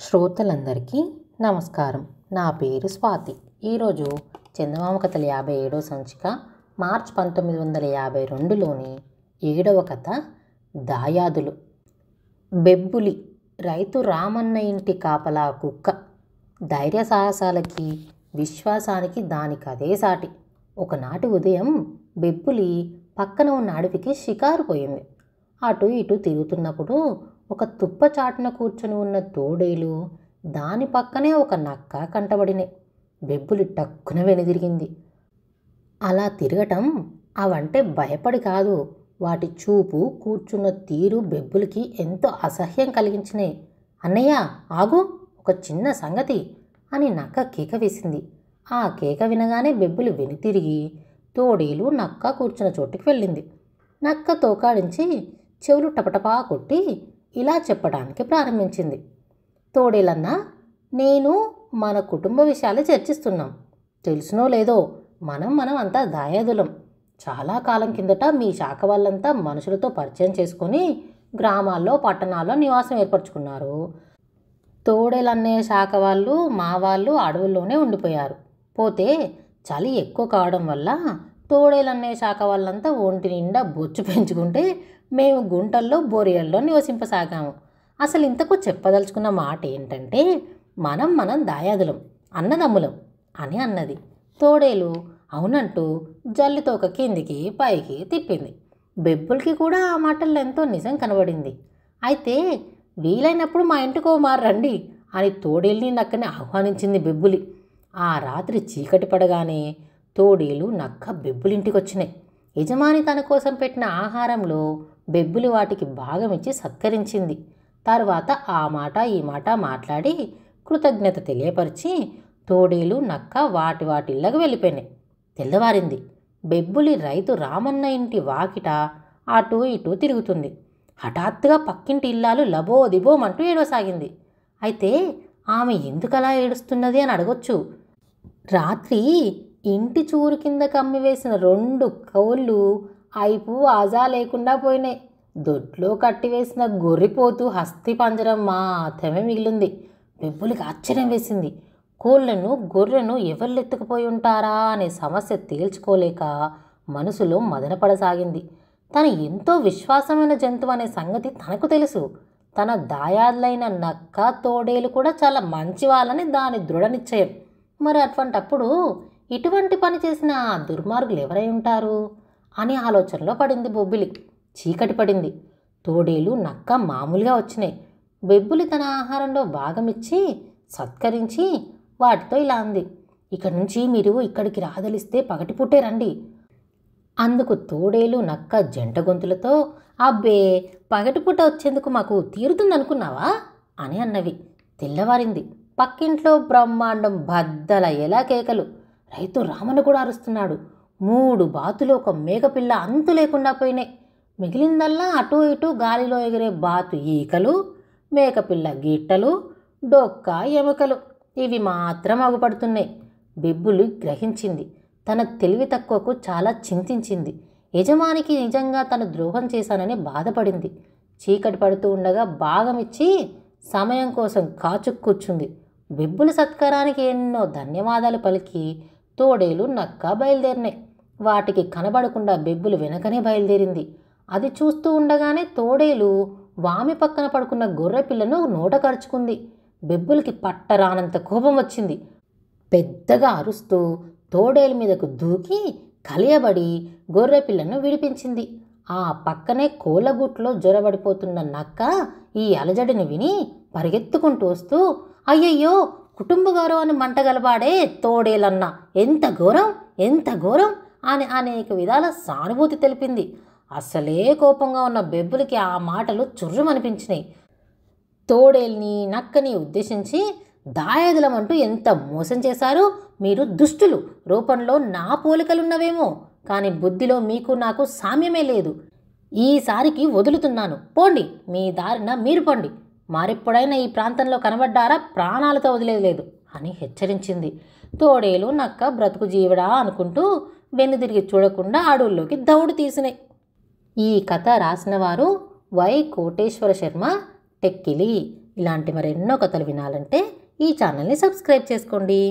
శ్రోతలందరికీ నమస్కారం. నా పేరు స్వాతి. ఈరోజు చందమామ కథల 57వ సంచిక మార్చి 1952లోని 7వ కథ దాయాదులు. బెబ్బులి రైతు రామన్న ఇంటి కాపలా కుక్క. ధైర్య సాహసాలకి విశ్వాసానికి దానికదే సాటి. ఒకనాటి ఉదయం బెబ్బులి పక్కన ఉన్న అడవికి షికారు పోయింది. అటు ఇటు తిరుగుతున్నప్పుడు ఒక తుప్ప చాటున కూర్చొని ఉన్న తోడేలు, దాని పక్కనే ఒక నక్క కంటబడినాయి. బెబ్బులి టక్కున వెనుదిరిగింది. అలా తిరగటం అవంటే భయపడి కాదు, వాటి చూపు, కూర్చున్న తీరు బెబ్బులికి ఎంతో అసహ్యం కలిగించినాయి. అన్నయ్య ఆగు, ఒక చిన్న సంగతి అని నక్క కేక వేసింది. ఆ కేక వినగానే బెబ్బులి వెనుతిరిగి తోడేలు నక్క కూర్చున్న చోటుకి వెళ్ళింది. నక్క తోకాడించి చెవులు టపటపా కొట్టి ఇలా చెప్పడానికి ప్రారంభించింది. తోడేలన్నా, నేను మన కుటుంబ విషయాలు చర్చిస్తున్నాం. తెలుసునో లేదో మనం అంతా దాయాదులం. చాలా కాలం కిందట మీ శాఖ వాళ్ళంతా మనుషులతో పరిచయం చేసుకొని గ్రామాల్లో పట్టణాల్లో నివాసం ఏర్పరచుకున్నారు. తోడేలన్నయ్య శాఖ వాళ్ళు మా వాళ్ళు అడవుల్లోనే ఉండిపోయారు. పోతే చలి ఎక్కువ కావడం వల్ల తోడేలన్నయ్య శాఖ వాళ్ళంతా ఒంటి నిండా బొచ్చు పెంచుకుంటే మేము గుంటల్లో బోరియల్లో నివసింపసాగాము. అసలు ఇంతకు చెప్పదలుచుకున్న మాట ఏంటంటే మనం దాయాదులం, అన్నదమ్ములం అని అన్నది. తోడేలు అవునంటూ జల్లితోక కిందికి పైకి తిప్పింది. బెబ్బులకి కూడా ఆ మాటల్లో ఎంతో నిజం కనబడింది. అయితే వీలైనప్పుడు మా ఇంటికి మారు రండి అని తోడేల్ని నక్కని ఆహ్వానించింది బెబ్బులి. ఆ రాత్రి చీకటి పడగానే తోడేలు నక్క బెబ్బులింటికి వచ్చినాయి. యజమాని తన కోసం పెట్టిన ఆహారంలో బెబ్బులి వాటికి భాగమిచ్చి సత్కరించింది. తర్వాత ఆ మాట ఈ మాట మాట్లాడి కృతజ్ఞత తెలియపరిచి తోడేలు నక్క వాటి ఇళ్ళకు వెళ్ళిపోయినాయి. తెల్లవారింది. బెబ్బులి రైతు రామన్న ఇంటి వాకిట అటూ ఇటూ తిరుగుతుంది. హఠాత్తుగా పక్కింటి ఇల్లాలు లబోదిబోమంటూ ఏడవసాగింది. అయితే ఆమె ఎందుకలా ఏడుస్తున్నది అని అడగొచ్చు. రాత్రి ఇంటి చూరు కింద కమ్మి వేసిన 2 కోళ్ళు అయిపు ఆజా లేకుండా పోయినాయి. దొడ్లో కట్టివేసిన గొర్రెపోతు హస్తి పంజరం మాత్రమే మిగిలింది. బెబ్బులికి ఆశ్చర్యం వేసింది. కోళ్లను గొర్రెను ఎవరు ఎత్తుకుపోయి ఉంటారా అనే సమస్య తేల్చుకోలేక మనసులో మదనపడసాగింది. తను ఎంతో విశ్వాసమైన జంతువు అనే సంగతి తనకు తెలుసు. తన దాయాదులైన నక్క తోడేలు కూడా చాలా మంచి వాళ్ళని దాని దృఢ నిశ్చయం. మరి అటువంటప్పుడు ఇటువంటి పని చేసిన దుర్మార్గులు ఎవరై ఉంటారు అని ఆలోచనలో పడింది బొబ్బిలి. చీకటి పడింది. తోడేలు నక్క మామూలుగా వచ్చినాయి. బెబ్బులి తన ఆహారంలో భాగమిచ్చి సత్కరించి వాటితో ఇలా అంది, ఇక్కడి నుంచి మీరు ఇక్కడికి రాదలిస్తే పగటిపుట్టే రండి. అందుకు తోడేలు నక్క జంట గొంతులతో, అబ్బే పగటిపూట వచ్చేందుకు మాకు తీరుతుందనుకున్నావా అని అన్నవి. తెల్లవారింది. పక్కింట్లో బ్రహ్మాండం బద్దల ఎలా కేకలు. రైతు రామన్న కూడా అరుస్తున్నాడు. 3 బాతులు ఒక మేకపిల్ల అంతు లేకుండా పోయినాయి. మిగిలిందల్లా అటూ ఇటూ గాలిలో ఎగిరే బాతు ఈకలు, మేకపిల్ల గిట్టలు, డొక్క ఎముకలు, ఇవి మాత్రం అగుపడుతున్నాయి. బెబ్బులి గ్రహించింది. తన తెలివి తక్కువకు చాలా చింతించింది. యజమానికి నిజంగా తను ద్రోహం చేశానని బాధపడింది. చీకటి పడుతూ ఉండగా భాగమిచ్చి సమయం కోసం కాచుక్కూర్చుంది. బెబ్బులి సత్కారానికి ఎన్నో ధన్యవాదాలు పలికి తోడేలు నక్క బయలుదేరినాయి. వాటికి కనబడకుండా బెబ్బులి వెనకనే బయలుదేరింది. అది చూస్తూ ఉండగానే తోడేలు వామి పక్కన పడుకున్న గొర్రె పిల్లను నోట కరుచుకుంది. బెబ్బులికి పట్టరానంత కోపం వచ్చింది. పెద్దగా అరుస్తూ తోడేలు మీదకు దూకి కలియబడి గొర్రె పిల్లను విడిపించింది. ఆ పక్కనే కోళ్ళగుట్లో జ్వరబడిపోతున్న నక్క ఈ అలజడిని విని పరిగెత్తుకుంటూ వస్తూ, అయ్యయ్యో కుటుంబ గౌరవాన్ని మంటగలబాడే తోడేలన్న, ఎంత ఘోరం ఎంత ఘోరం అని అనేక విధాల సానుభూతి తెలిపింది. అసలే కోపంగా ఉన్న బెబ్బులికి ఆ మాటలు చుర్రుమనిపించినాయి. తోడేల్ని నక్కని ఉద్దేశించి, దాయాదులమంటూ ఎంత మోసం చేశారు మీరు దుష్టులు. రూపంలో నా పోలికలున్నవేమో, కానీ బుద్ధిలో మీకు నాకు సామ్యమే లేదు. ఈసారికి వదులుతున్నాను, పోండి, మీ దారిన మీరు పోండి. మరెప్పుడైనా ఈ ప్రాంతంలో కనబడ్డారా ప్రాణాలతో వదిలేదు అని హెచ్చరించింది. తోడేలు నక్క బ్రతుకు జీవడా అనుకుంటూ వెన్నుదిరిగి చూడకుండా అడవుల్లోకి దౌడు తీసినాయి. ఈ కథ రాసిన వారు వై కోటేశ్వర శర్మ, టెక్కిలి. ఇలాంటి మరెన్నో కథలు వినాలంటే ఈ ఛానల్ని సబ్స్క్రైబ్ చేసుకోండి.